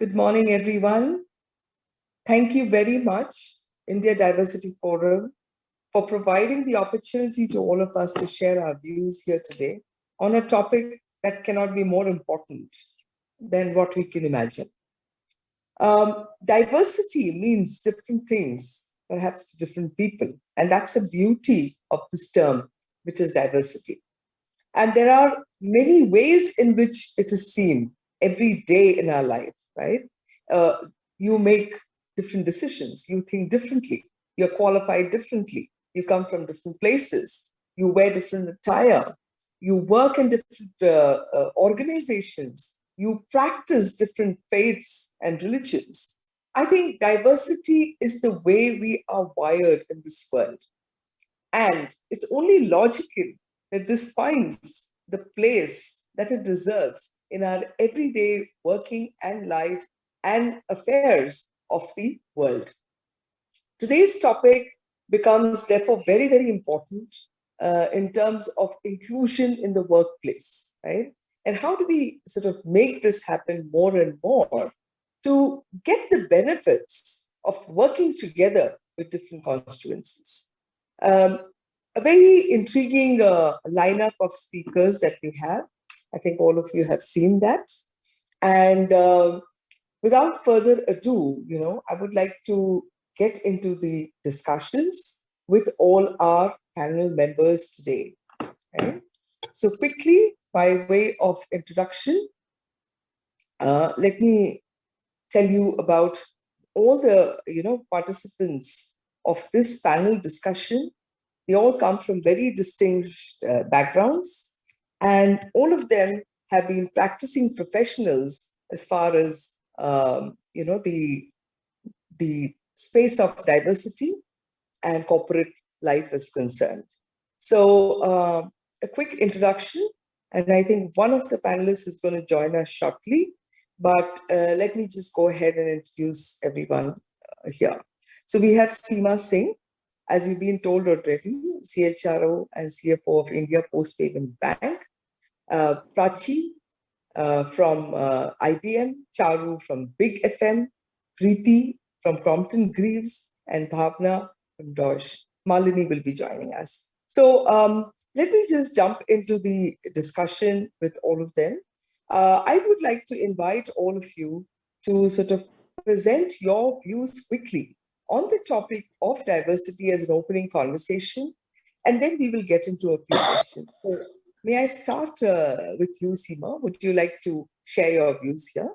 Good morning, everyone. Thank you very much, India Diversity Forum, for providing the opportunity to all of us to share our views here today on a topic that cannot be more important than what we can imagine. Diversity means different things, perhaps to different people, and that's the beauty of this term, which is diversity. And there are many ways in which it is seen every day in our life, right? You make different decisions, you think differently, you're qualified differently, you come from different places, you wear different attire, you work in different organizations, you practice different faiths and religions. I think diversity is the way we are wired in this world. And it's only logical that this finds the place that it deserves in our everyday working and life and affairs of the world. Today's topic becomes therefore very, very important in terms of inclusion in the workplace, right? And how do we sort of make this happen more and more to get the benefits of working together with different constituencies? A very intriguing lineup of speakers that we have. I think all of you have seen that. And without further ado, I would like to get into the discussions with all our panel members today. Right? So quickly, by way of introduction, let me tell you about all the participants of this panel discussion. They all come from very distinguished backgrounds, and all of them have been practicing professionals as far as the space of diversity and corporate life is concerned. So a quick introduction, and I think one of the panelists is going to join us shortly, but let me just go ahead and introduce everyone here. So we have Seema Singh, as you've been told already, CHRO and CFO of India Post Payment Bank. Prachi from IBM, Charu from Big FM, Preeti from Crompton Greaves, and Bhavna from Deutsche. Malini will be joining us. So let me just jump into the discussion with all of them. I would like to invite all of you to sort of present your views quickly on the topic of diversity as an opening conversation, and then we will get into a few questions. So may I start with you, Seema? Would you like to share your views here?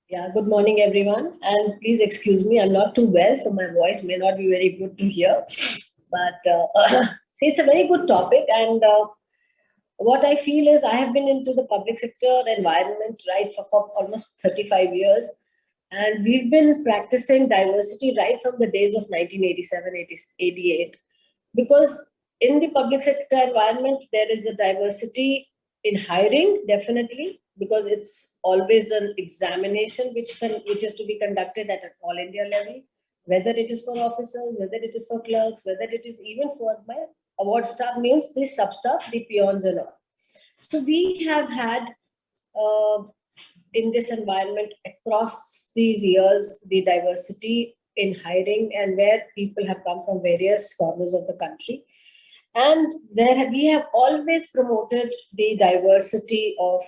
Yeah, good morning, everyone. And please excuse me, I'm not too well, so my voice may not be very good to hear. But see, it's a very good topic. And what I feel is I have been into the public sector environment, right, for almost 35 years. And we've been practicing diversity right from the days of 1987, 88. Because in the public sector environment, there is a diversity in hiring, definitely, because it's always an examination which is to be conducted at an all India level, whether it is for officers, whether it is for clerks, whether it is even for my award staff, means the sub staff, the peons and all. So we have had in this environment across these years, the diversity in hiring and where people have come from various corners of the country. And we have always promoted the diversity of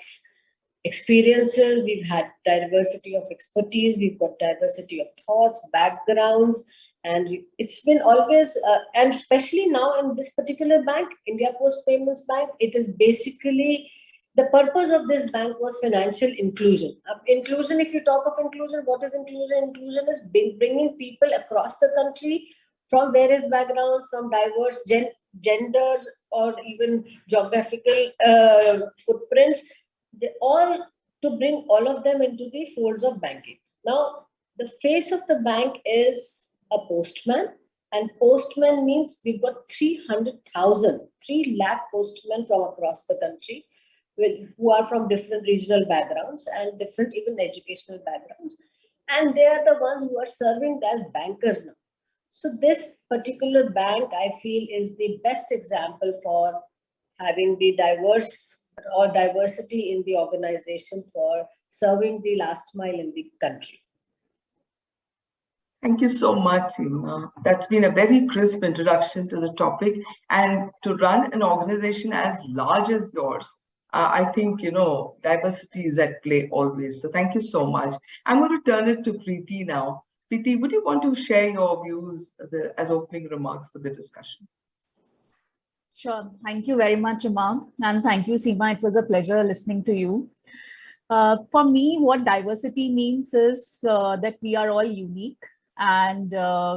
experiences. We've had diversity of expertise. We've got diversity of thoughts, backgrounds, and it's been always, and especially now in this particular bank, India Post Payments Bank, it is basically, the purpose of this bank was financial inclusion. Inclusion, if you talk of inclusion, what is inclusion? Inclusion is bringing people across the country from various backgrounds, from diverse genders or even geographical footprints, all to bring all of them into the folds of banking. Now, the face of the bank is a postman, and postman means we've got 300,000, 3 lakh postmen from across the country who are from different regional backgrounds and different even educational backgrounds. And they are the ones who are serving as bankers now. So this particular bank, I feel, is the best example for having the diverse or diversity in the organization for serving the last mile in the country. Thank you so much, Seema. That's been a very crisp introduction to the topic. And to run an organization as large as yours, I think, diversity is at play always. So thank you so much. I'm going to turn it to Preeti now. Preeti, would you want to share your views as opening remarks for the discussion? Sure. Thank you very much, Uma. And thank you, Seema. It was a pleasure listening to you. For me, what diversity means is that we are all unique and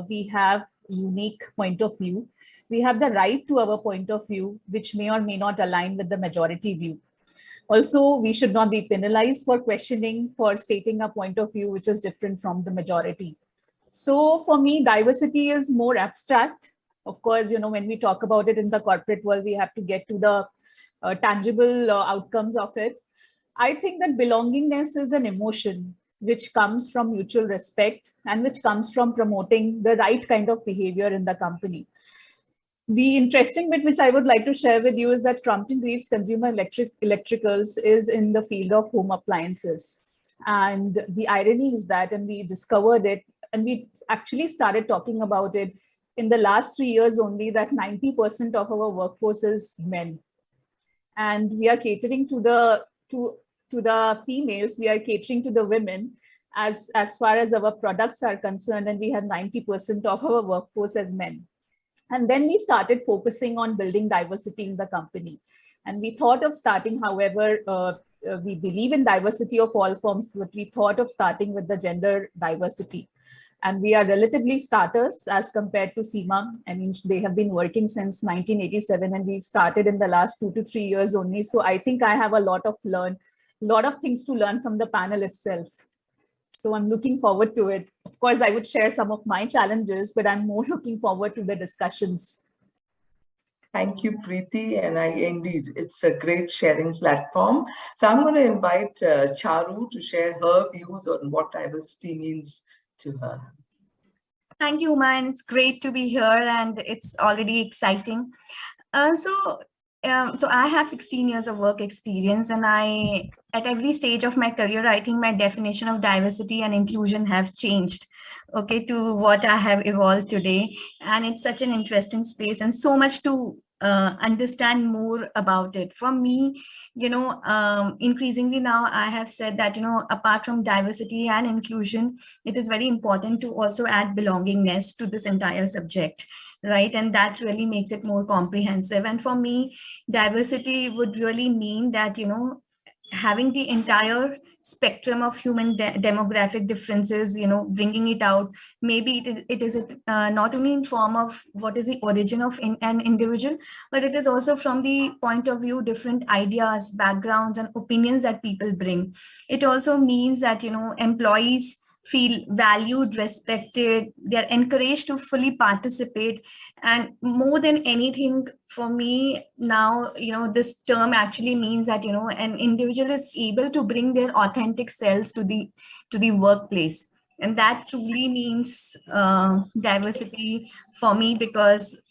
we have unique point of view. We have the right to our point of view, which may or may not align with the majority view. Also, we should not be penalized for questioning, for stating a point of view which is different from the majority. So for me, diversity is more abstract. Of course, when we talk about it in the corporate world, we have to get to the tangible outcomes of it. I think that belongingness is an emotion which comes from mutual respect and which comes from promoting the right kind of behavior in the company. The interesting bit which I would like to share with you is that Crompton Greaves Consumer Electricals is in the field of home appliances. And the irony is that, and we discovered it, and we actually started talking about it in the last 3 years only, that 90% of our workforce is men. And we are catering to the females, we are catering to the women as far as our products are concerned, and we have 90% of our workforce as men. And then we started focusing on building diversity in the company. And we thought of starting, however, we believe in diversity of all forms, but we thought of starting with the gender diversity. And we are relatively starters as compared to Seema. I mean, they have been working since 1987 and we started in the last 2 to 3 years only. So I think I have a lot of things to learn from the panel itself. So I'm looking forward to it. Of course, I would share some of my challenges, but I'm more looking forward to the discussions. Thank you, Preeti. And indeed, it's a great sharing platform. So I'm going to invite Charu to share her views on what diversity means to her. Thank you, Uma, and it's great to be here, and it's already exciting. So I have 16 years of work experience, and at every stage of my career, I think my definition of diversity and inclusion have changed, okay, to what I have evolved today. And it's such an interesting space and so much to understand more about it. For me, increasingly now I have said that, apart from diversity and inclusion, it is very important to also add belongingness to this entire subject, right? And that really makes it more comprehensive. And for me, diversity would really mean that, having the entire spectrum of human demographic differences, bringing it out. Maybe it is not only in form of what is the origin of an individual, but it is also from the point of view, different ideas, backgrounds, and opinions that people bring. It also means that, employees feel valued, respected, they're encouraged to fully participate. And more than anything, for me now, this term actually means that, an individual is able to bring their authentic selves to the workplace. And that truly means diversity for me, because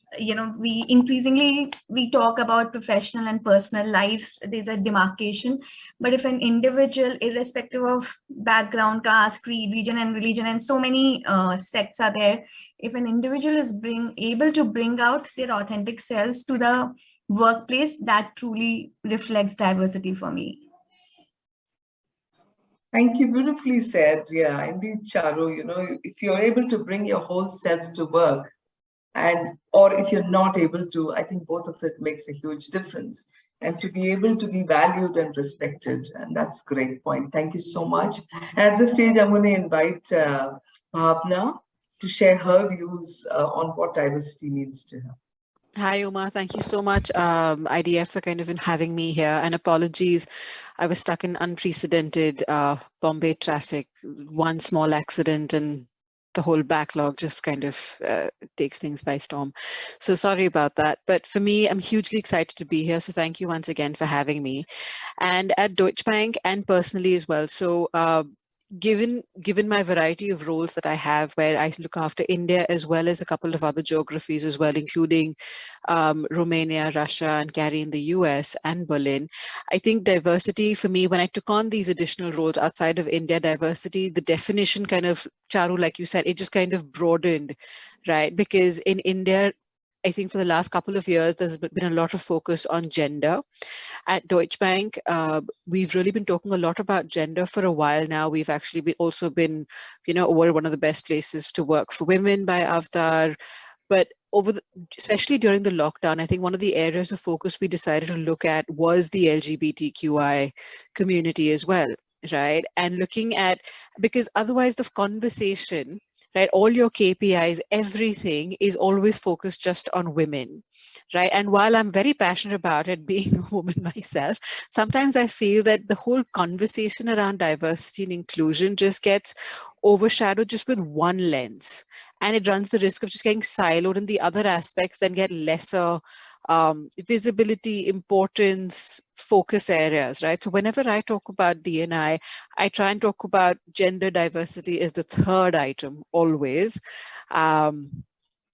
we increasingly talk about professional and personal lives. There's a demarcation, but if an individual, irrespective of background, caste, creed, region, and religion, and so many sects are there, if an individual is able to bring out their authentic selves to the workplace, that truly reflects diversity for me. Thank you. Beautifully said. Yeah, indeed, Charu, if you're able to bring your whole self to work, or if you're not able to, I think both of it makes a huge difference. And to be able to be valued and respected, and that's a great point. Thank you so much. At this stage, I'm going to invite Bhavna to share her views on what diversity means to her. Hi, Uma. Thank you so much, IDF, for kind of having me here. And apologies, I was stuck in unprecedented Bombay traffic. One small accident and the whole backlog just kind of takes things by storm. So sorry about that. But for me, I'm hugely excited to be here. So thank you once again for having me. And at Deutsche Bank and personally as well. So given my variety of roles that I have, where I look after India as well as a couple of other geographies as well, including Romania, Russia, and carry in the US and Berlin, I think diversity for me, when I took on these additional roles outside of India, diversity, the definition kind of, Charu, like you said, it just kind of broadened, right? Because in India, I think for the last couple of years, there's been a lot of focus on gender. At Deutsche Bank, we've really been talking a lot about gender for a while now. We've actually also been, awarded one of the best places to work for women by Avtar. But especially during the lockdown, I think one of the areas of focus we decided to look at was the LGBTQI community as well, right? And looking at, because otherwise the conversation, right, all your KPIs, everything is always focused just on women, right? And while I'm very passionate about it, being a woman myself, sometimes I feel that the whole conversation around diversity and inclusion just gets overshadowed just with one lens, and it runs the risk of just getting siloed, and the other aspects then get lesser visibility, importance, focus areas, right? So whenever I talk about D&I try and talk about gender diversity as the third item always.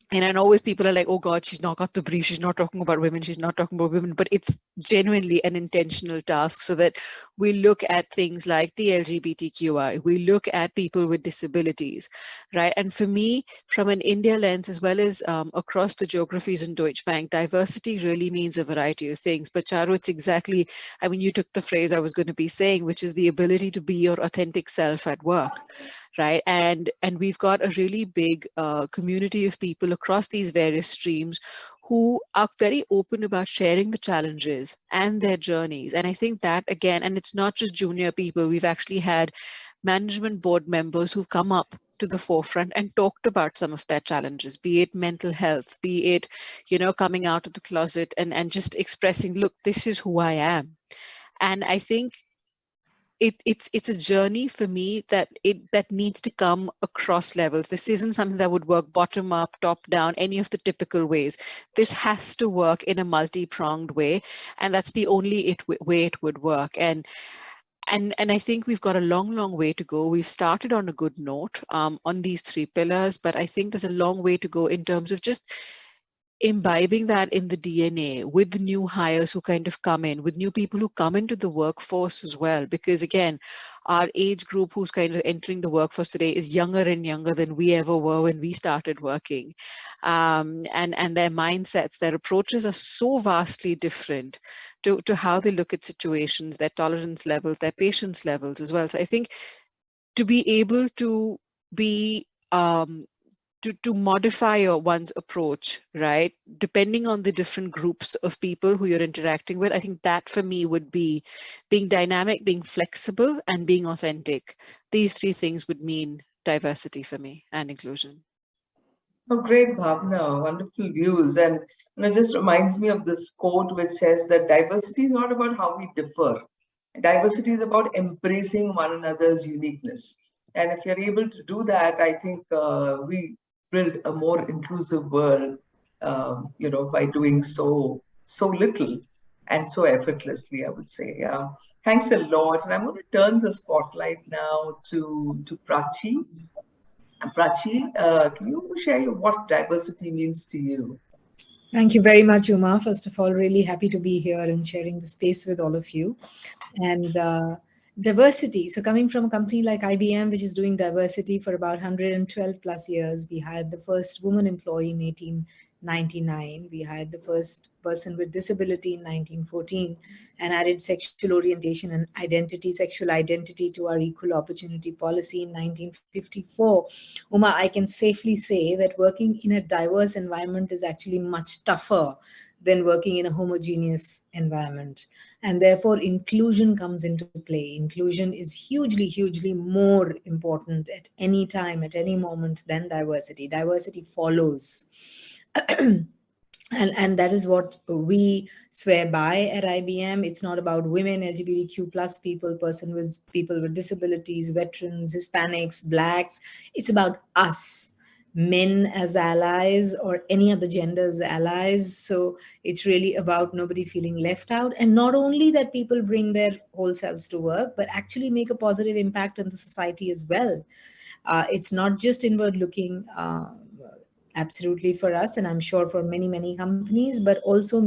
And I know always people are like, oh God, she's not got the brief. She's not talking about women. She's not talking about women. But it's genuinely an intentional task, so that we look at things like the LGBTQI. We look at people with disabilities, right? And for me, from an India lens, as well as across the geographies in Deutsche Bank, diversity really means a variety of things. But Charu, it's exactly, I mean, you took the phrase I was going to be saying, which is the ability to be your authentic self at work. Right. And we've got a really big community of people across these various streams who are very open about sharing the challenges and their journeys. And I think that, again, and it's not just junior people, we've actually had management board members who've come up to the forefront and talked about some of their challenges, be it mental health, be it, coming out of the closet and just expressing, look, this is who I am. And I think it's a journey for me that needs to come across levels. This isn't something that would work bottom up, top down, any of the typical ways. This has to work in a multi-pronged way, and that's the only way it would work. And I think we've got a long way to go. We've started on a good note on these three pillars, but I think there's a long way to go in terms of just imbibing that in the DNA with new hires who kind of come in, with new people who come into the workforce as well. Because again, our age group who's kind of entering the workforce today is younger and younger than we ever were when we started working. And their mindsets, their approaches are so vastly different to how they look at situations, their tolerance levels, their patience levels as well. So I think to be able to be to modify one's approach, right, depending on the different groups of people who you're interacting with, I think that for me would be being dynamic, being flexible, and being authentic. These three things would mean diversity for me and inclusion. Oh, great, Bhavna. Wonderful views. And it just reminds me of this quote which says that diversity is not about how we differ. Diversity is about embracing one another's uniqueness. And if you're able to do that, I think we build a more inclusive world, by doing so little and so effortlessly, I would say. Thanks a lot. And I'm going to turn the spotlight now to Prachi. Prachi, can you share what diversity means to you? Thank you very much, Uma. First of all, really happy to be here and sharing the space with all of you. And diversity. So coming from a company like IBM, which is doing diversity for about 112 plus years, we hired the first woman employee in 1899. We hired the first person with disability in 1914 and added sexual orientation and sexual identity to our equal opportunity policy in 1954. Uma, I can safely say that working in a diverse environment is actually much tougher than working in a homogeneous environment. And therefore, inclusion comes into play. Inclusion is hugely more important at any time, at any moment than diversity. Diversity follows. And that is what we swear by at IBM. It's not about women, LGBTQ plus people with disabilities, veterans, Hispanics, Blacks. It's about us. men as allies or any other gender as allies. So it's really about nobody feeling left out. And not only that people bring their whole selves to work, but actually make a positive impact on the society as well. It's not just inward looking, absolutely for us, and I'm sure for many, many companies, but also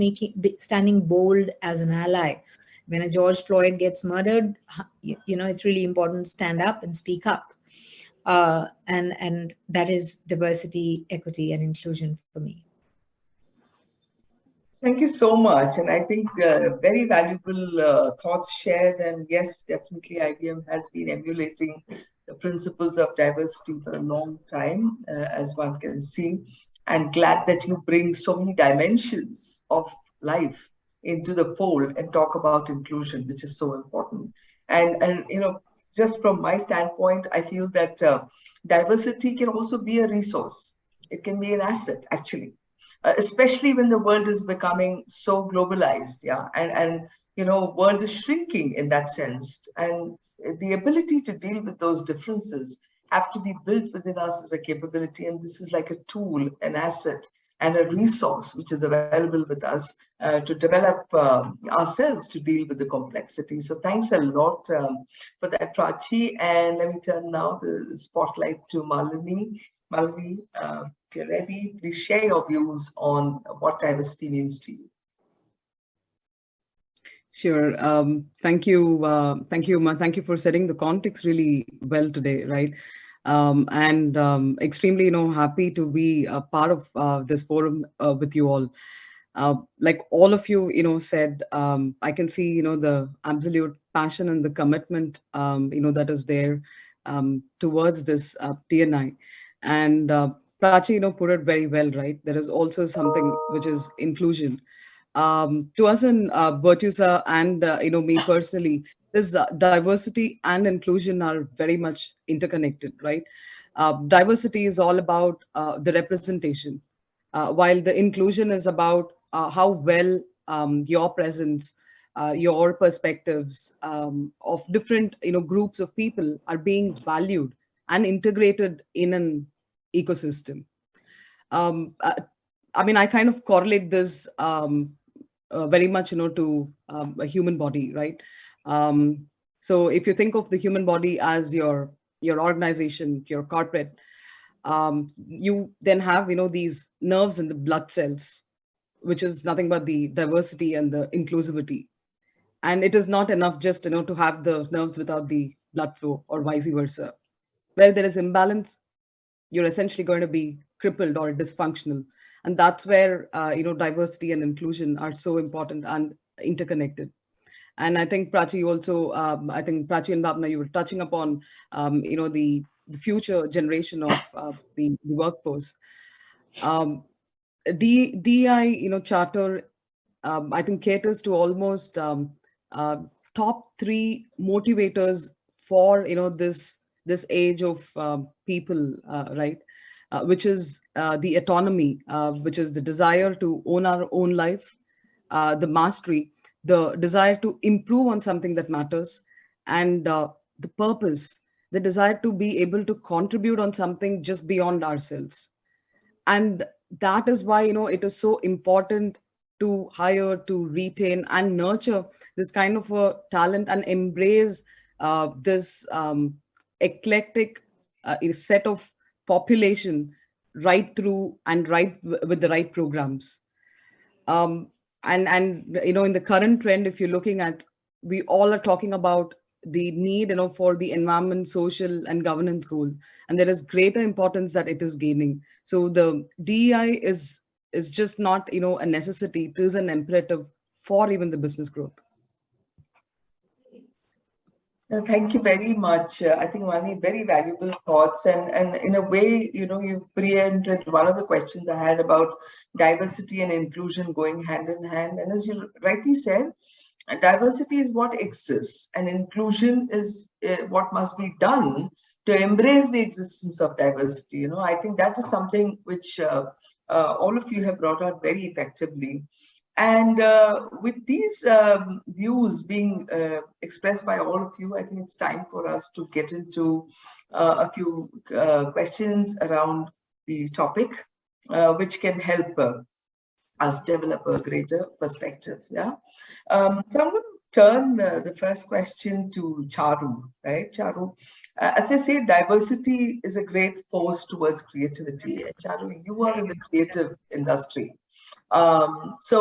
standing bold as an ally. When a George Floyd gets murdered, it's really important to stand up and speak up. And that is diversity, equity, and inclusion for me. Thank you so much. And I think very valuable thoughts shared. And yes, definitely IBM has been emulating the principles of diversity for a long time, as one can see. And glad that you bring so many dimensions of life into the fold and talk about inclusion, which is so important. And just from my standpoint, I feel that diversity can also be a resource. It can be an asset, actually, especially when the world is becoming so globalized, yeah, and world is shrinking in that sense, and the ability to deal with those differences have to be built within us as a capability, and this is like a tool, an asset, and a resource which is available with us to develop ourselves to deal with the complexity. So thanks a lot for that, Prachi. And let me turn now the spotlight to Malini. Malini, if you're ready, please share your views on what diversity means to you. Sure. Thank you. Thank you, Ma. Thank you for setting the context really well today, right? And extremely, happy to be a part of this forum with you all. Like all of you, said, I can see, the absolute passion and the commitment, that is there towards this TNI. And Prachi, put it very well, right? There is also something which is inclusion. To us in Virtusa and me personally, this diversity and inclusion are very much interconnected, right? Diversity is all about the representation, while the inclusion is about how well your presence, your perspectives of different groups of people are being valued and integrated in an ecosystem. I mean, I kind of correlate this very much, to a human body, right? So if you think of the human body as your organization, your corporate, you then have, these nerves and the blood cells, which is nothing but the diversity and the inclusivity. And it is not enough just, to have the nerves without the blood flow or vice versa. Where there is imbalance, you're essentially going to be crippled or dysfunctional. And that's where, diversity and inclusion are so important and interconnected. And I think Prachi also, I think Prachi and Bhavna, you were touching upon, the future generation of the workforce. DI, charter, I think caters to almost top 3 motivators for, this age of people, right? Which is the autonomy, which is the desire to own our own life, the mastery, the desire to improve on something that matters, and the purpose, the desire to be able to contribute on something just beyond ourselves. And that is why, it is so important to hire, to retain, and nurture this kind of a talent and embrace this eclectic set of population right through and with the right programs. And in the current trend, if you're looking at, we all are talking about the need, for the environment, social, and governance goal, and there is greater importance that it is gaining. So the DEI is just not, a necessity; it is an imperative for even the business growth. Thank you very much. I think Vani, very valuable thoughts, and in a way, you preempted one of the questions I had about diversity and inclusion going hand in hand. And as you rightly said, diversity is what exists, and inclusion is what must be done to embrace the existence of diversity. I think that is something which all of you have brought out very effectively. And with these views being expressed by all of you, I think it's time for us to get into a few questions around the topic, which can help us develop a greater perspective. Yeah. So I'm going to turn the first question to Charu, right? Charu, as I say, diversity is a great force towards creativity. And Charu, you are in the creative industry. So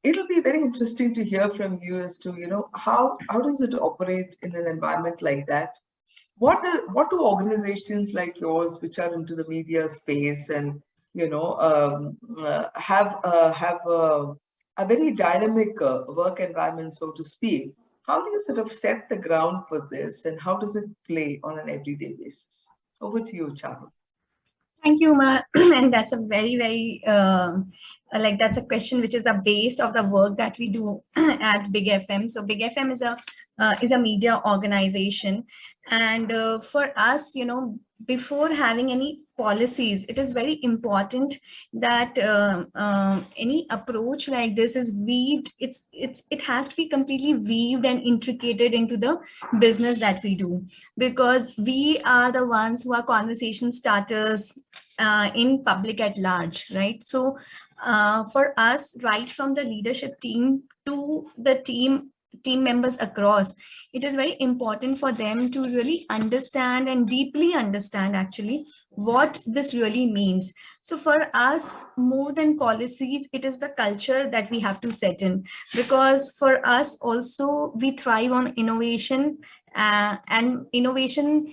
it'll be very interesting to hear from you as to, how does it operate in an environment like that? What do organizations like yours, which are into the media space and have a very dynamic work environment, so to speak? How do you sort of set the ground for this, and how does it play on an everyday basis? Over to you, Charu. Thank you, Ma. And that's a very, very, that's a question which is the base of the work that we do at Big FM. So Big FM is a media organization. And for us, before having any policies, it is very important that any approach like this is weaved. It has to be completely weaved and intricated into the business that we do, because we are the ones who are conversation starters in public at large, right? So for us, right from the leadership team to the team members across, it is very important for them to really understand and deeply understand actually what this really means. So for us, more than policies, it is the culture that we have to set in, because for us also, we thrive on innovation, and innovation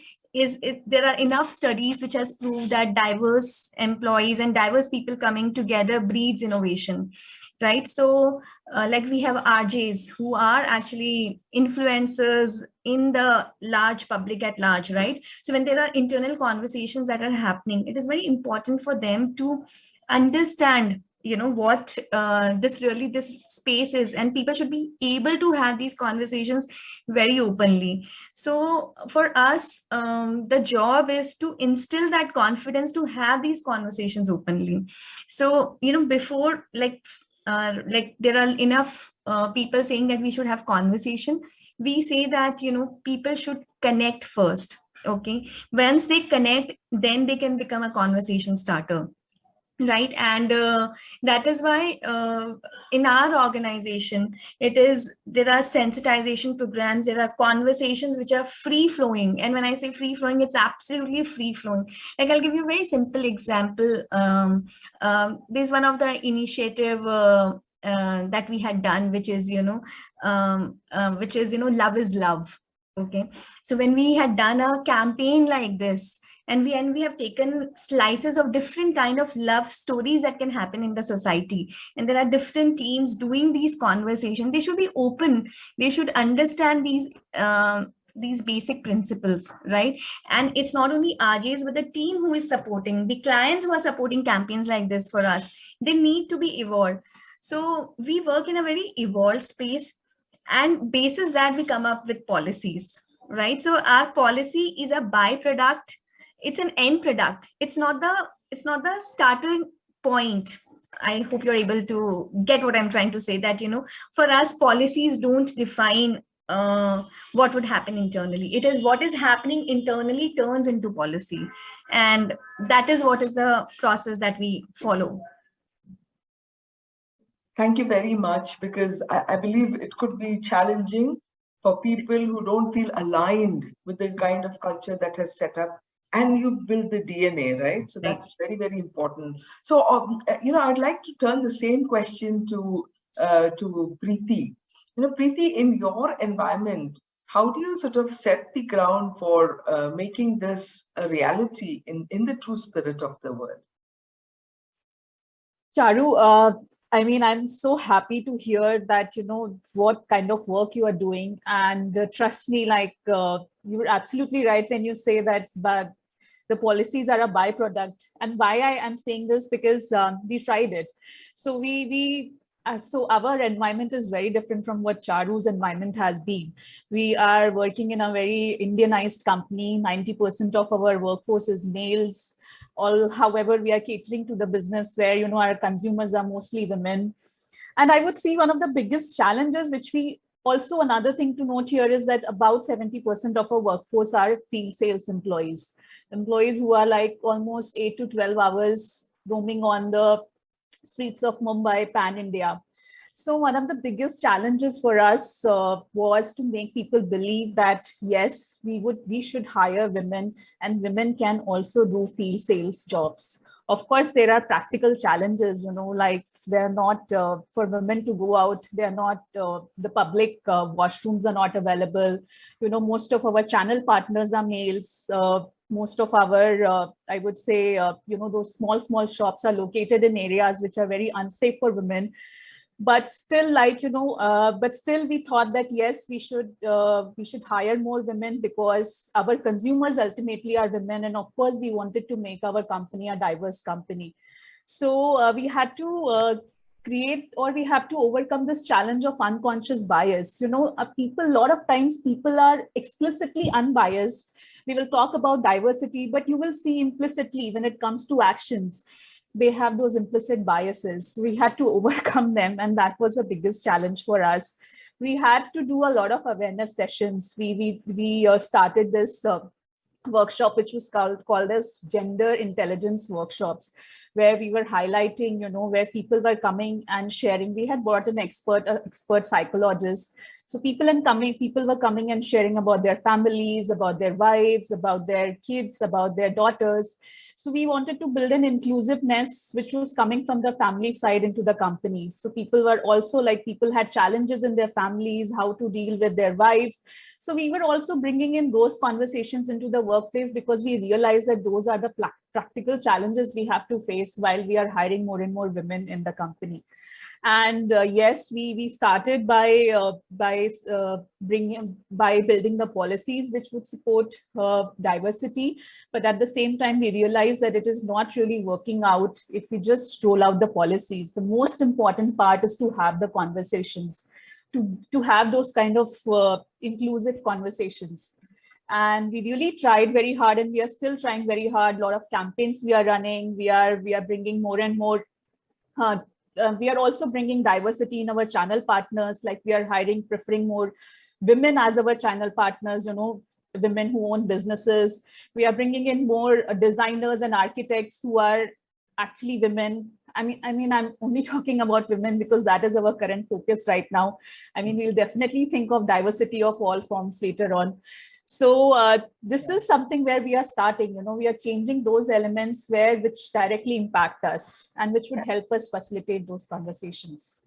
there are enough studies which has proved that diverse employees and diverse people coming together breeds innovation, right? So like we have RJs who are actually influencers in the large public at large, right? So when there are internal conversations that are happening, it is very important for them to understand what this space is, and people should be able to have these conversations very openly. So for us, the job is to instill that confidence to have these conversations openly. So before there are enough people saying that we should have conversation, we say that people should connect first. Okay, once they connect, then they can become a conversation starter, right? And that is why in our organization, there are sensitization programs, there are conversations which are free flowing. And when I say free flowing, it's absolutely free flowing. Like, I'll give you a very simple example. There's one of the initiative that we had done, which is love is love. Okay, so when we had done a campaign like this, and we have taken slices of different kind of love stories that can happen in the society, and there are different teams doing these conversations. They should be open, they should understand these basic principles, right? And it's not only RJs, but the team who is supporting, the clients who are supporting campaigns like this for us, they need to be evolved. So we work in a very evolved space, and basis that we come up with policies, right? So our policy is a byproduct, it's an end product, it's not the starting point. I hope you're able to get what I'm trying to say, that for us, policies don't define what would happen internally. It is what is happening internally turns into policy, and that is what is the process that we follow. Thank you very much, because I believe it could be challenging for people who don't feel aligned with the kind of culture that has set up, and you build the DNA, right? So that's very, very important. So, I'd like to turn the same question to Preeti. Preeti, in your environment, how do you sort of set the ground for making this a reality in the true spirit of the word? Charu, I'm so happy to hear that, what kind of work you are doing. And trust me, you're absolutely right when you say that, but the policies are a byproduct. And why I am saying this, because we tried it. So so our environment is very different from what Charu's environment has been. We are working in a very Indianized company. 90% of our workforce is males. However, we are catering to the business where, our consumers are mostly women. And I would see one of the biggest challenges which we Also, another thing to note here is that about 70% of our workforce are field sales employees, employees who are like almost 8 to 12 hours roaming on the streets of Mumbai, pan India. So one of the biggest challenges for us was to make people believe that yes, we should hire women, and women can also do field sales jobs. Of course, there are practical challenges, like they're not for women to go out. They're not the public washrooms are not available. Most of our channel partners are males. Most of our, I would say, those small shops are located in areas which are very unsafe for women. But still, but still we thought that yes, we should hire more women because our consumers ultimately are women, and of course we wanted to make our company a diverse company. So we had to we have to overcome this challenge of unconscious bias. A lot of times people are explicitly unbiased. We will talk about diversity, but you will see implicitly when it comes to actions, they have those implicit biases. We had to overcome them, and that was the biggest challenge for us. We had to do a lot of awareness sessions. We started this workshop, which was called as Gender Intelligence Workshops, where we were highlighting, where people were coming and sharing. We had brought an expert psychologist. So people were coming and sharing about their families, about their wives, about their kids, about their daughters. So we wanted to build an inclusiveness which was coming from the family side into the company. So people were also people had challenges in their families, how to deal with their wives. So we were also bringing in those conversations into the workplace because we realized that those are the practical challenges we have to face while we are hiring more and more women in the company. And yes, we started by building the policies which would support diversity. But at the same time, we realized that it is not really working out if we just roll out the policies. The most important part is to have the conversations, to have those kind of inclusive conversations. And we really tried very hard, and we are still trying very hard. A lot of campaigns we are running. We are bringing more and more. We are also bringing diversity in our channel partners. Like we are preferring more women as our channel partners. Women who own businesses. We are bringing in more designers and architects who are actually women. I mean, I'm only talking about women because that is our current focus right now. I mean, we'll definitely think of diversity of all forms later on. So this is something where we are starting, we are changing those elements which directly impact us and which would help us facilitate those conversations.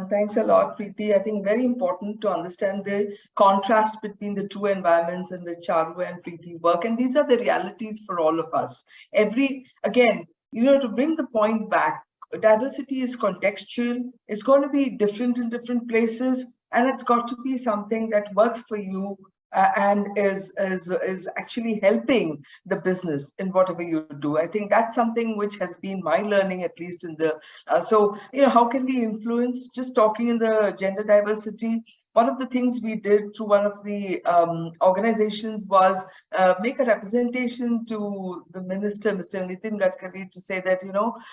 Thanks a lot, Preeti. I think very important to understand the contrast between the two environments in which Charu and Preeti work. And these are the realities for all of us. Again, to bring the point back, diversity is contextual. It's going to be different in different places. And it's got to be something that works for you and is actually helping the business in whatever you do. I think that's something which has been my learning, at least in the, how can we influence? Just talking in the gender diversity, one of the things we did through one of the organizations was make a representation to the minister, Mr. Nitin Gadkari, to say that,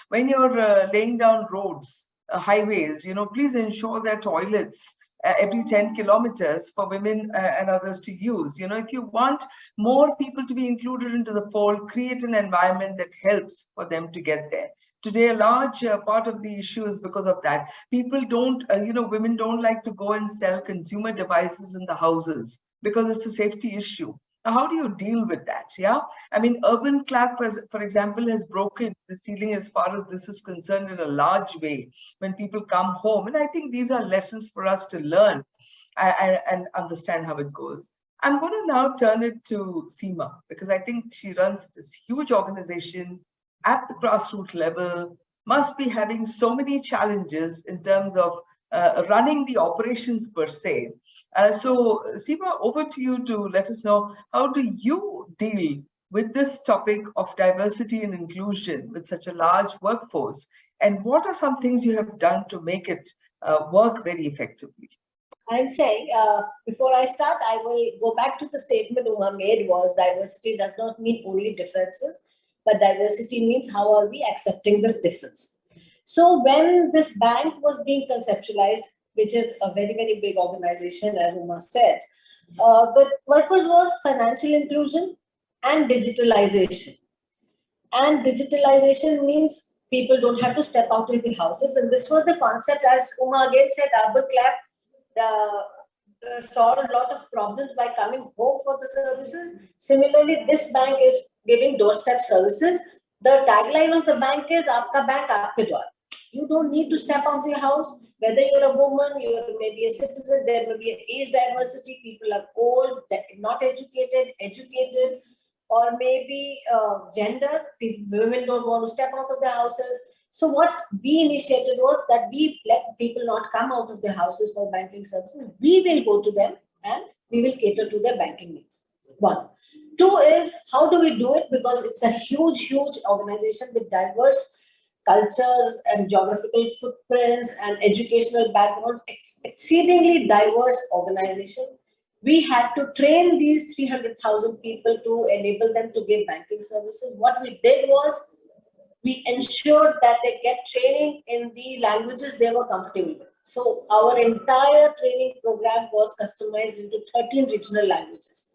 when you're laying down roads, highways, please ensure that toilets every 10 kilometers for women and others to use. If you want more people to be included into the fold, create an environment that helps for them to get there. Today, a large part of the issue is because of that. People don't, women don't like to go and sell consumer devices in the houses because it's a safety issue. Now, how do you deal with that? Yeah, I mean, Urban Clap, for example, has broken the ceiling as far as this is concerned in a large way when people come home. And I think these are lessons for us to learn and understand how it goes. I'm going to now turn it to Seema, because I think she runs this huge organization at the grassroots level, must be having so many challenges in terms of running the operations per se. So Seema, over to you to let us know, how do you deal with this topic of diversity and inclusion with such a large workforce? And what are some things you have done to make it work very effectively? I'm saying, before I start, I will go back to the statement Uma made was diversity does not mean only differences, but diversity means how are we accepting the difference. So when this bank was being conceptualized, which is a very, very big organization, as Uma said. The purpose was financial inclusion and digitalization. And digitalization means people don't have to step out of the houses. And this was the concept, as Uma again said, Urban Clap solved a lot of problems by coming home for the services. Similarly, this bank is giving doorstep services. The tagline of the bank is Aapka Bank, Aapke Dwar. You don't need to step out of the house. Whether you're a woman, you may be a citizen, there may be an age diversity. People are old, not educated, educated, or maybe gender. Women don't want to step out of their houses. So what we initiated was that we let people not come out of their houses for banking services. We will go to them and we will cater to their banking needs. One. Two is, how do we do it? Because it's a huge, huge organization with diverse cultures and geographical footprints and educational backgrounds, exceedingly diverse organization. We had to train these 300,000 people to enable them to give banking services. What we did was, we ensured that they get training in the languages they were comfortable with. So our entire training program was customized into 13 regional languages.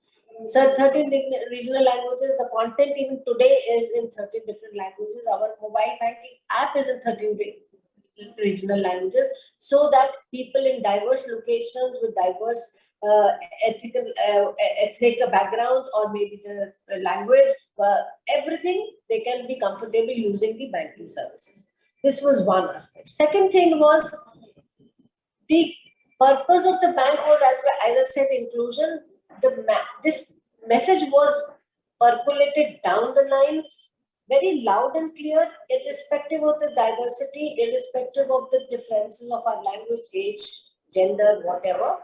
So 13 regional languages, the content even today is in 13 different languages. Our mobile banking app is in 13 regional languages, so that people in diverse locations with diverse ethnic backgrounds, or maybe the language, everything, they can be comfortable using the banking services. This was one aspect. Second thing was, the purpose of the bank was, as I said, inclusion. This message was percolated down the line, very loud and clear, irrespective of the diversity, irrespective of the differences of our language, age, gender, whatever.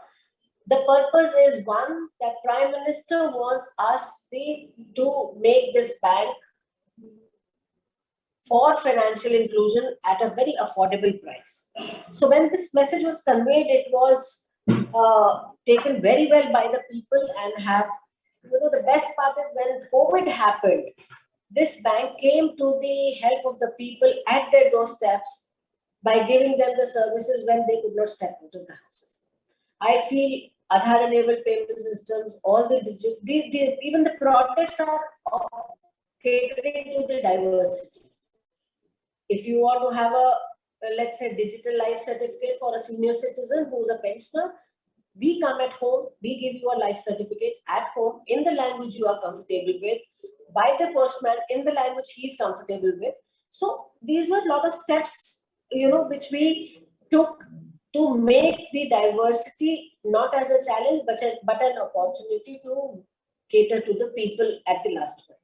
The purpose is, one, that Prime Minister wants us to make this bank for financial inclusion at a very affordable price. So when this message was conveyed, it was taken very well by the people, and the best part is, when COVID happened, this bank came to the help of the people at their doorsteps by giving them the services when they could not step out of the houses. I feel Aadhaar-enabled payment systems, all the digital, even the products are catering to the diversity. If you want to have let's say, digital life certificate for a senior citizen who's a pensioner, we come at home, we give you a life certificate at home in the language you are comfortable with, by the postman in the language he's comfortable with. So these were a lot of steps, which we took to make the diversity not as a challenge, but an opportunity to cater to the people at the last point.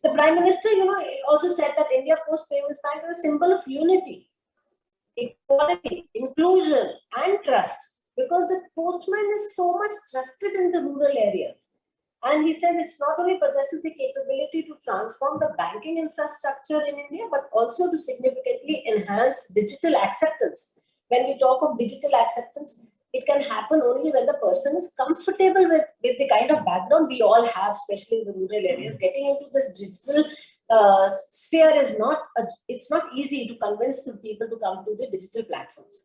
The Prime Minister, also said that India Post Payments Bank is a symbol of unity, equality, inclusion, and trust, because the postman is so much trusted in the rural areas. And he said it's not only possesses the capability to transform the banking infrastructure in India, but also to significantly enhance digital acceptance. When we talk of digital acceptance, it can happen only when the person is comfortable with the kind of background we all have, especially in the rural areas. Getting into this digital sphere is it's not easy to convince the people to come to the digital platforms.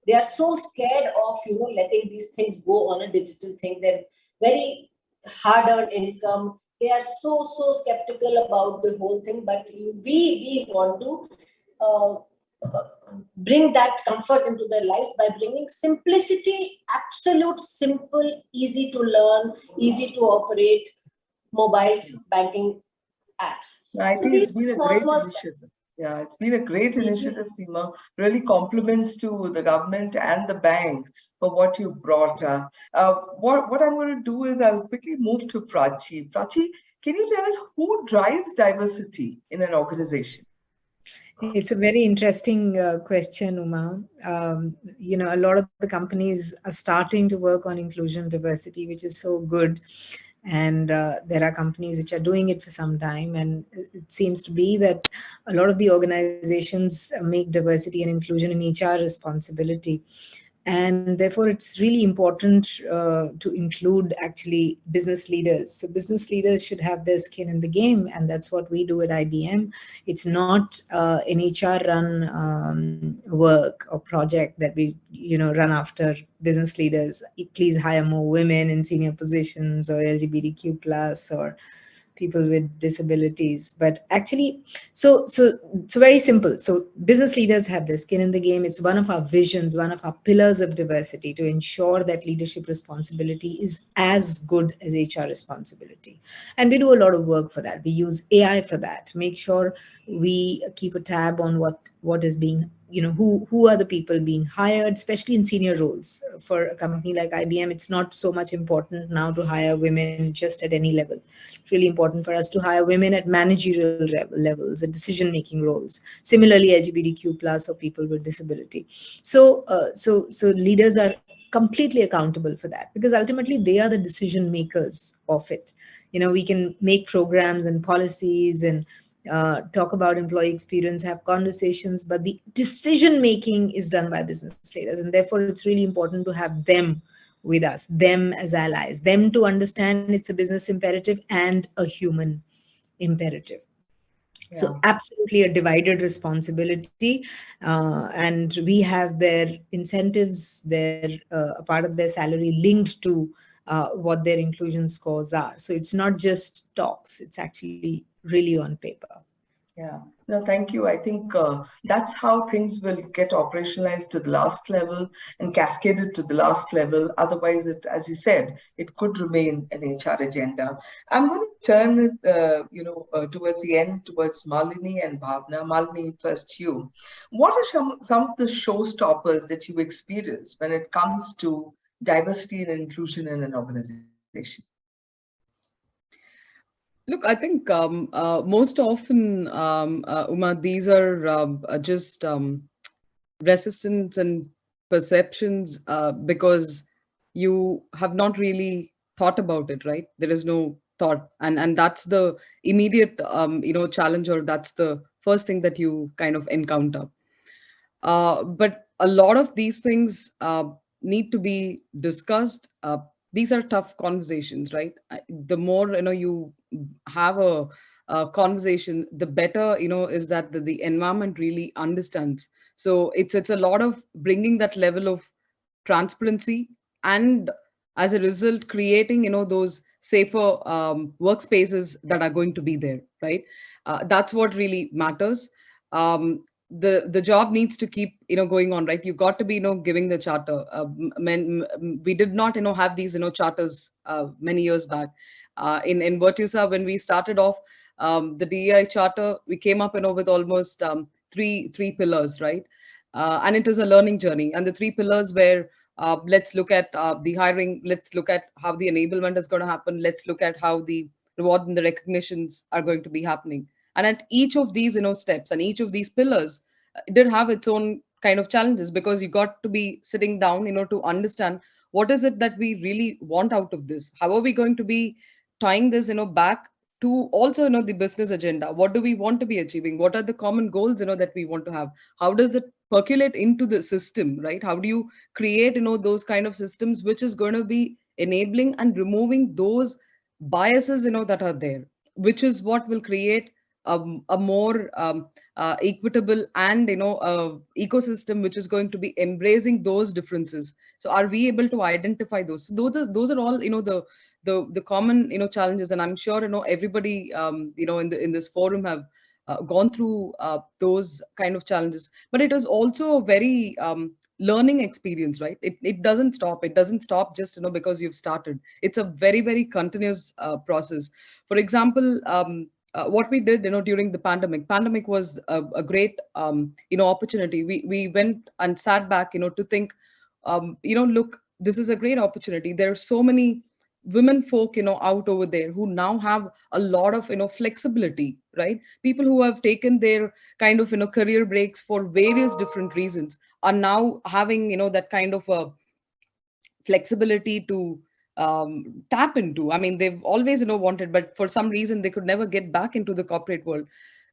They are so scared of, letting these things go on a digital thing. They're very hard-earned income. They are so skeptical about the whole thing. But we want to bring that comfort into their lives by bringing simplicity, absolute simple, easy to learn, easy to operate mobile banking apps. I think it's been a great initiative. Yeah, it's been a great initiative, Seema. Really compliments to the government and the bank for what you brought. What I'm going to do is I'll quickly move to Prachi. Prachi, can you tell us who drives diversity in an organization? It's a very interesting question, Uma. A lot of the companies are starting to work on inclusion, diversity, which is so good. And there are companies which are doing it for some time. And it seems to be that a lot of the organizations make diversity and inclusion an HR responsibility. And therefore, it's really important to include actually business leaders. So business leaders should have their skin in the game, and that's what we do at IBM. It's not an HR run work or project that we run after business leaders. Please hire more women in senior positions, or LGBTQ plus, or people with disabilities. But actually, so very simple. So business leaders have their skin in the game. It's one of our visions, one of our pillars of diversity, to ensure that leadership responsibility is as good as HR responsibility. And we do a lot of work for that. We use AI for that. Make sure we keep a tab on what is being, who are the people being hired, especially in senior roles. For a company like IBM, it's not so much important now to hire women just at any level. It's really important for us to hire women at managerial levels, at decision-making roles. Similarly, LGBTQ plus or people with disability. So leaders are completely accountable for that, because ultimately they are the decision makers of it. We can make programs and policies and talk about employee experience, have conversations, but the decision making is done by business leaders. And therefore, it's really important to have them with us, them as allies, them to understand it's a business imperative and a human imperative. So Yeah. absolutely a divided responsibility, and we have their incentives, their a part of their salary linked to what their inclusion scores are. So it's not just talks; it's actually really on paper. Yeah. No, thank you. I think that's how things will get operationalized to the last level and cascaded to the last level. Otherwise, as you said, it could remain an HR agenda. I'm going to turn it, towards the end, towards Malini and Bhavna. Malini, first you. What are some of the showstoppers that you experience when it comes to diversity and inclusion in an organization? Look, I think most often, Uma, these are just resistance and perceptions because you have not really thought about it, right? There is no thought, and that's the immediate challenge, or that's the first thing that you kind of encounter. But a lot of these things need to be discussed. These are tough conversations, right? The more you have a conversation, the better is that the environment really understands. So it's a lot of bringing that level of transparency, and as a result, creating those safer workspaces that are going to be there, right? That's what really matters. The job needs to keep going on, right? You got to be giving the charter. We did not have these charters many years back. In Virtusa, when we started off the DEI charter, we came up with almost three pillars, right? And it is a learning journey, and the three pillars were let's look at the hiring, let's look at how the enablement is going to happen, let's look at how the reward and the recognitions are going to be happening. And at each of these steps and each of these pillars, it did have its own kind of challenges, because you got to be sitting down to understand what is it that we really want out of this, how are we going to be tying this back to also the business agenda. What do we want to be achieving? What are the common goals that we want to have? How does it percolate into the system, right? How do you create those kind of systems which is going to be enabling and removing those biases that are there, which is what will create a more equitable and ecosystem which is going to be embracing those differences. So are we able to identify those? So those are all the common challenges, and I'm sure everybody in this forum have gone through those kind of challenges. But it is also a very learning experience, right? It doesn't stop. It doesn't stop just because you've started. It's a very, very continuous process. For example, what we did during the pandemic was a great opportunity. We went and sat back to think, look, this is a great opportunity. There are so many women folk out over there who now have a lot of flexibility, right? People who have taken their kind of career breaks for various different reasons are now having that kind of a flexibility to tap into. I mean, they've always wanted, but for some reason they could never get back into the corporate world.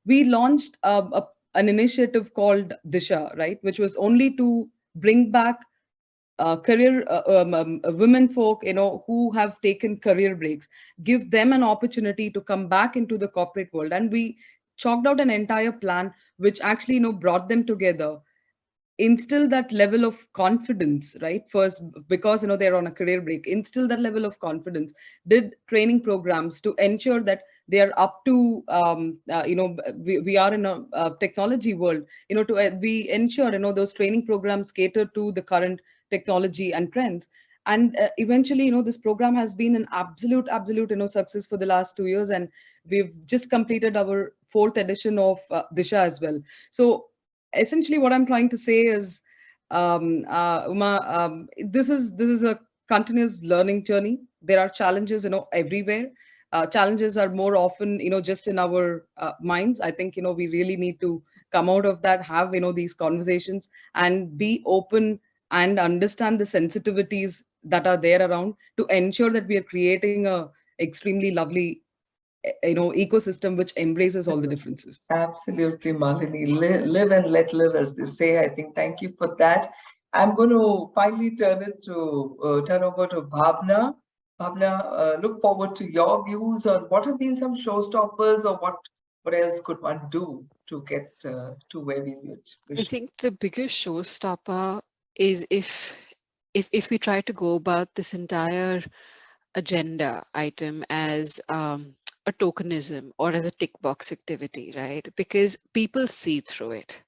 We launched an initiative called Disha, right, which was only to bring back career women folk, who have taken career breaks, give them an opportunity to come back into the corporate world. And we chalked out an entire plan which actually, brought them together, instill that level of confidence, right? First, because they're on a career break, instill that level of confidence, did training programs to ensure that they are up to we are in a technology world, to we ensure those training programs cater to the current technology and trends. And eventually, this program has been an absolute success for the last 2 years, and we've just completed our fourth edition of Disha as well. So essentially what I'm trying to say is, Uma, this is a continuous learning journey. There are challenges, everywhere. Challenges are more often, just in our minds. I think, we really need to come out of that, have, these conversations, and be open and understand the sensitivities that are there around, to ensure that we are creating a extremely lovely ecosystem which embraces all the differences. Absolutely, Malini. Live and let live, as they say. I think thank you for that. I'm going to finally turn over to Bhavna. Bhavna, look forward to your views on what have been some showstoppers, or what else could one do to get to where we wish. I think the biggest showstopper is if we try to go about this entire agenda item as a tokenism or as a tick box activity, right? Because people see through it,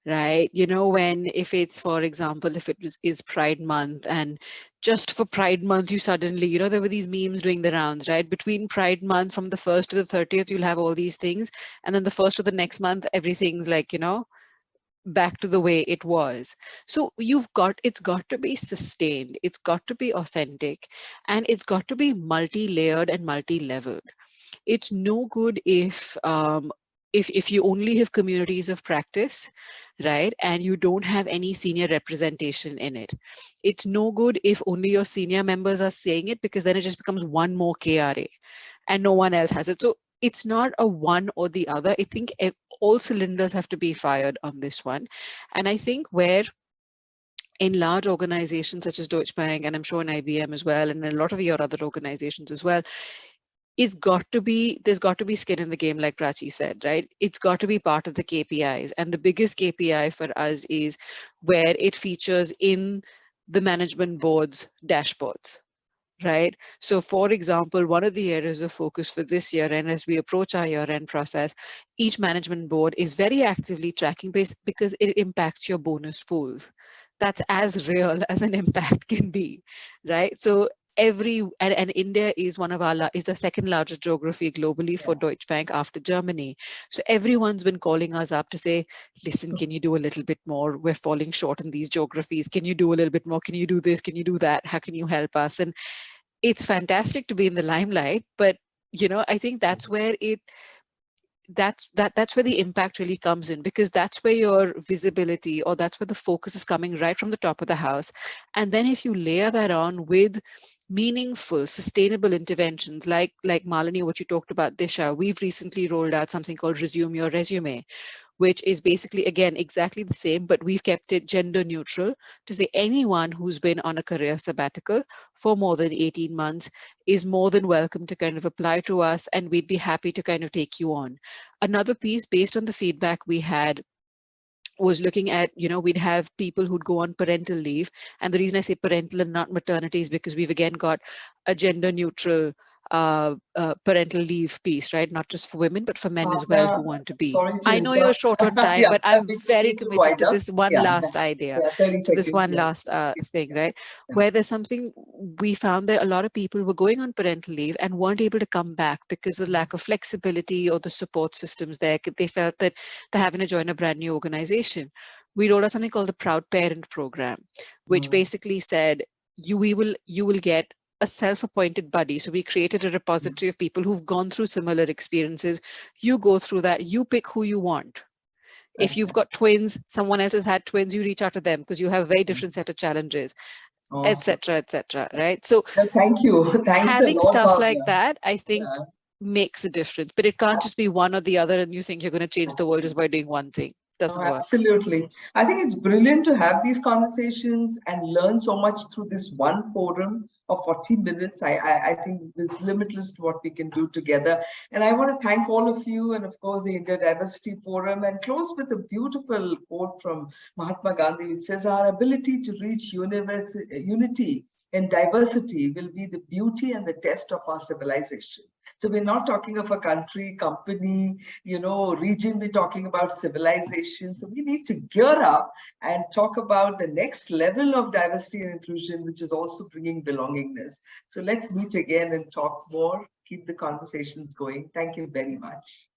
right? If it's, for example, if is Pride Month, and just for Pride Month, you suddenly, there were these memes doing the rounds, right? Between Pride Month, from the 1st to the 30th, you'll have all these things. And then the 1st of the next month, everything's like, back to the way it was. So it's got to be sustained, it's got to be authentic, and it's got to be multi-layered and multi-leveled. It's no good if you only have communities of practice, right, and you don't have any senior representation in it. It's no good if only your senior members are saying it, because then it just becomes one more KRA and no one else has it. So it's not a one or the other. I think all cylinders have to be fired on this one. And I think where in large organizations such as Deutsche Bank, and I'm sure in IBM as well, and a lot of your other organizations as well, there's got to be skin in the game, like Prachi said, right? It's got to be part of the KPIs. And the biggest KPI for us is where it features in the management board's dashboards, right? So for example, one of the areas of focus for this year, and as we approach our year-end process, each management board is very actively tracking base, because it impacts your bonus pools. That's as real as an impact can be, right? So and India is is the second largest geography globally for Deutsche Bank after Germany. So everyone's been calling us up to say, listen, can you do a little bit more? We're falling short in these geographies. Can you do a little bit more? Can you do this? Can you do that? How can you help us? And it's fantastic to be in the limelight, but I think that's where that's where the impact really comes in, because that's where your visibility, or that's where the focus is coming right from the top of the house. And then if you layer that on with meaningful, sustainable interventions like Malini, what you talked about, Disha, we've recently rolled out something called Resume Your Resume, which is basically, again, exactly the same, but we've kept it gender neutral to say anyone who's been on a career sabbatical for more than 18 months is more than welcome to kind of apply to us, and we'd be happy to kind of take you on. Another piece, based on the feedback we had, was looking at, we'd have people who'd go on parental leave. And the reason I say parental and not maternity is because we've again got a gender neutral parental leave piece, right? Not just for women, but for men as well who want to be. I know you're short on time, but I'm very committed to this one last idea, to this one last thing, right? Where there's something we found that a lot of people were going on parental leave and weren't able to come back because of the lack of flexibility or the support systems there. They felt that they're having to join a brand new organization. We rolled out something called the Proud Parent Program, which basically said you will get a self-appointed buddy. So we created a repository of people who've gone through similar experiences. You go through that, you pick who you want. If you've got twins, someone else has had twins, you reach out to them because you have a very different set of challenges, etc., right? So thank you. Thanks having a lot, stuff Bhavna. like that, I think, makes a difference. But it can't just be one or the other and you think you're going to change the world just by doing one thing. doesn't work. Absolutely. I think it's brilliant to have these conversations and learn so much through this one forum of 40 minutes. I think it's limitless to what we can do together. And I want to thank all of you and, of course, the India Diversity Forum, and close with a beautiful quote from Mahatma Gandhi, which says, our ability to reach unity in diversity will be the beauty and the test of our civilization. So we're not talking of a country, company, region, we're talking about civilization. So we need to gear up and talk about the next level of diversity and inclusion, which is also bringing belongingness. So let's meet again and talk more, keep the conversations going. Thank you very much.